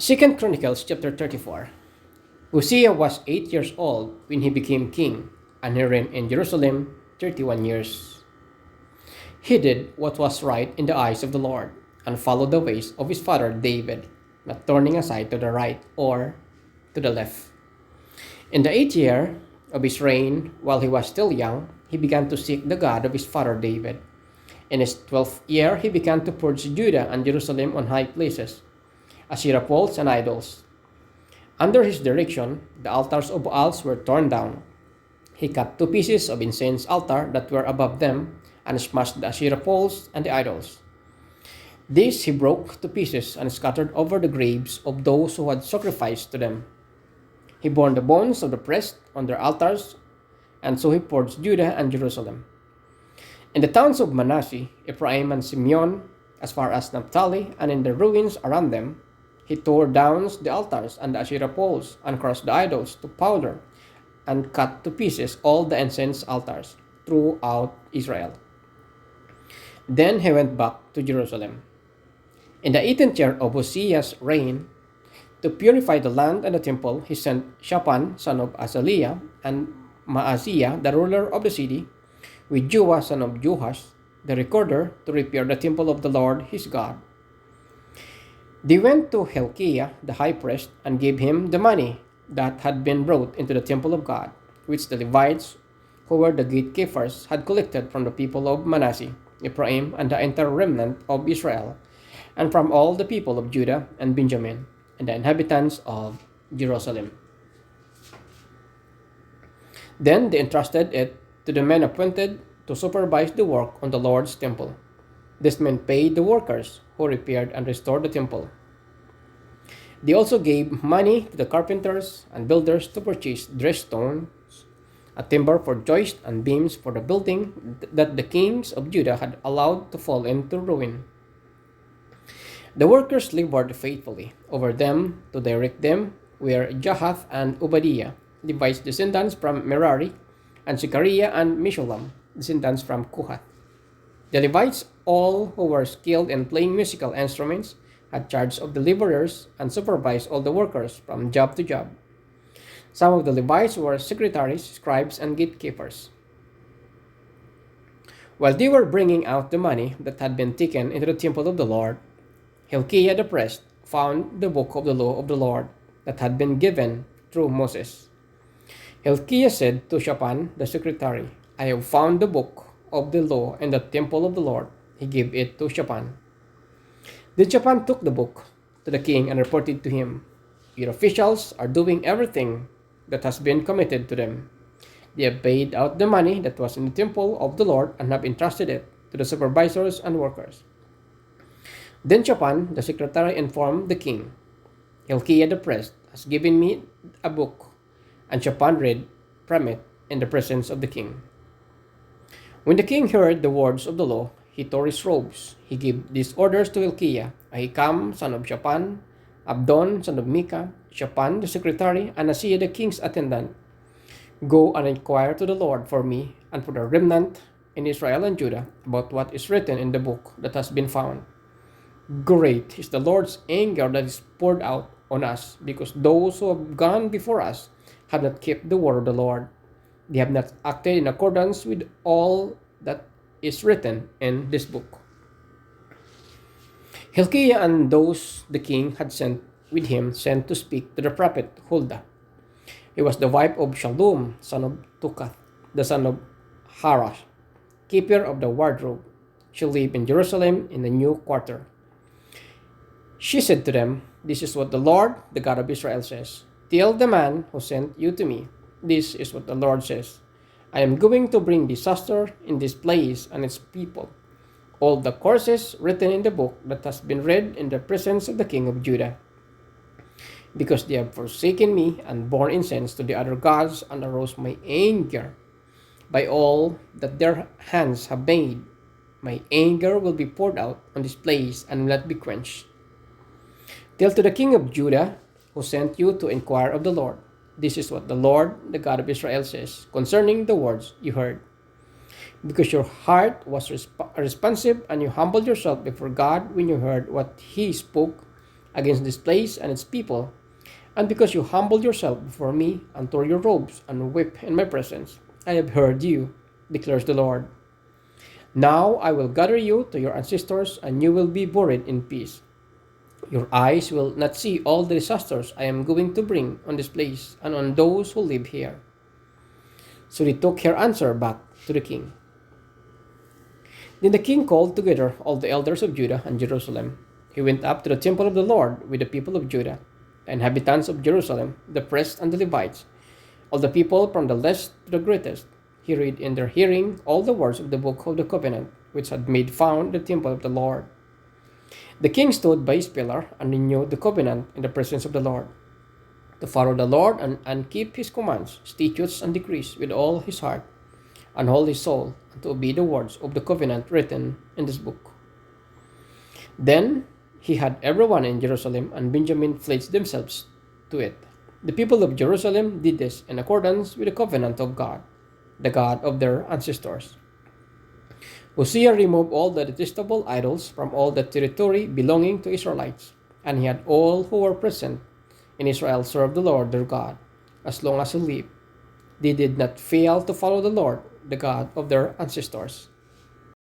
2 Chronicles chapter 34. Uzziah was 8 years old when he became king, and he reigned in Jerusalem 31 years. He did what was right in the eyes of the Lord, and followed the ways of his father David, not turning aside to the right or to the left. In the 8th year of his reign, while he was still young, he began to seek the God of his father David. In his 12th year, he began to purge Judah and Jerusalem on high places, Asherah poles and idols. Under his direction, the altars of Baals were torn down. He cut two pieces of incense altar that were above them and smashed the Asherah poles and the idols. These he broke to pieces and scattered over the graves of those who had sacrificed to them. He burned the bones of the priests on their altars, and so he purged Judah and Jerusalem. In the towns of Manasseh, Ephraim, and Simeon, as far as Naphtali, and in the ruins around them, he tore down the altars and the Asherah poles, and crushed the idols to powder, and cut to pieces all the incense altars throughout Israel. Then he went back to Jerusalem. In the 18th year of Uzziah's reign, to purify the land and the temple, he sent Shaphan, son of Azaliah, and Maaziah, the ruler of the city, with Joah, son of Joash, the recorder, to repair the temple of the Lord his God. They went to Hilkiah, the high priest, and gave him the money that had been brought into the temple of God, which the Levites, who were the gatekeepers, had collected from the people of Manasseh, Ephraim, and the entire remnant of Israel, and from all the people of Judah and Benjamin, and the inhabitants of Jerusalem. Then they entrusted it to the men appointed to supervise the work on the Lord's temple. These men paid the workers who repaired and restored the temple. They also gave money to the carpenters and builders to purchase dressed stones, a timber for joists and beams for the building that the kings of Judah had allowed to fall into ruin. The workers labored faithfully over them to direct them were Jahath and Obadiah, Levi's descendants from Merari, and Zechariah and Meshullam, descendants from Kohath. The Levites, all who were skilled in playing musical instruments, had charge of the laborers and supervised all the workers from job to job. Some of the Levites were secretaries, scribes, and gatekeepers. While they were bringing out the money that had been taken into the temple of the Lord, Hilkiah the priest found the book of the law of the Lord that had been given through Moses. Hilkiah said to Shaphan the secretary, "I have found the book of the law in the temple of the Lord." He gave it to Shaphan. Then Shaphan took the book to the king and reported to him, "Your officials are doing everything that has been committed to them. They have paid out the money that was in the temple of the Lord and have entrusted it to the supervisors and workers." Then Shaphan the secretary informed the king, "Hilkiah the priest has given me a book," and Shaphan read from it in the presence of the king. When the king heard the words of the law, he tore his robes. He gave these orders to Hilkiah, Ahikam, son of Shaphan, Abdon, son of Micah, Shaphan the secretary, and Asaiah the king's attendant. "Go and inquire to the Lord for me and for the remnant in Israel and Judah about what is written in the book that has been found. Great is the Lord's anger that is poured out on us, because those who have gone before us have not kept the word of the Lord. They have not acted in accordance with all that is written in this book." Hilkiah and those the king had sent with him sent to speak to the prophet Huldah. He was the wife of Shallum, son of Tukath, the son of Harash, keeper of the wardrobe. She lived in Jerusalem in the new quarter. She said to them, "This is what the Lord, the God of Israel, says. Tell the man who sent you to me, this is what the Lord says. I am going to bring disaster in this place and its people. All the curses written in the book that has been read in the presence of the king of Judah. Because they have forsaken me and borne incense to the other gods and aroused my anger by all that their hands have made. My anger will be poured out on this place and will not be quenched. Tell to the king of Judah, who sent you to inquire of the Lord, this is what the Lord, the God of Israel, says concerning the words you heard. Because your heart was responsive and you humbled yourself before God when you heard what he spoke, against this place and its people, and because you humbled yourself before me and tore your robes and wept in my presence. I have heard you, declares the Lord. Now I will gather you to your ancestors, and you will be buried in peace. Your eyes will not see all the disasters I am going to bring on this place and on those who live here. So they took her answer back to the king. Then the king called together all the elders of Judah and Jerusalem. He went up to the temple of the Lord with the people of Judah, the inhabitants of Jerusalem, the priests and the Levites, all the people from the least to the greatest. He read in their hearing all the words of the book of the covenant, which had made found the temple of the Lord. The king stood by his pillar and renewed the covenant in the presence of the Lord, to follow the Lord and keep his commands, statutes, and decrees with all his heart and all his soul, and to obey the words of the covenant written in this book. Then he had everyone in Jerusalem and Benjamin pledge themselves to it. The people of Jerusalem did this in accordance with the covenant of God, the God of their ancestors. Hosea removed all the detestable idols from all the territory belonging to Israelites, and he had all who were present in Israel serve the Lord their God as long as he lived. They did not fail to follow the Lord, the God of their ancestors.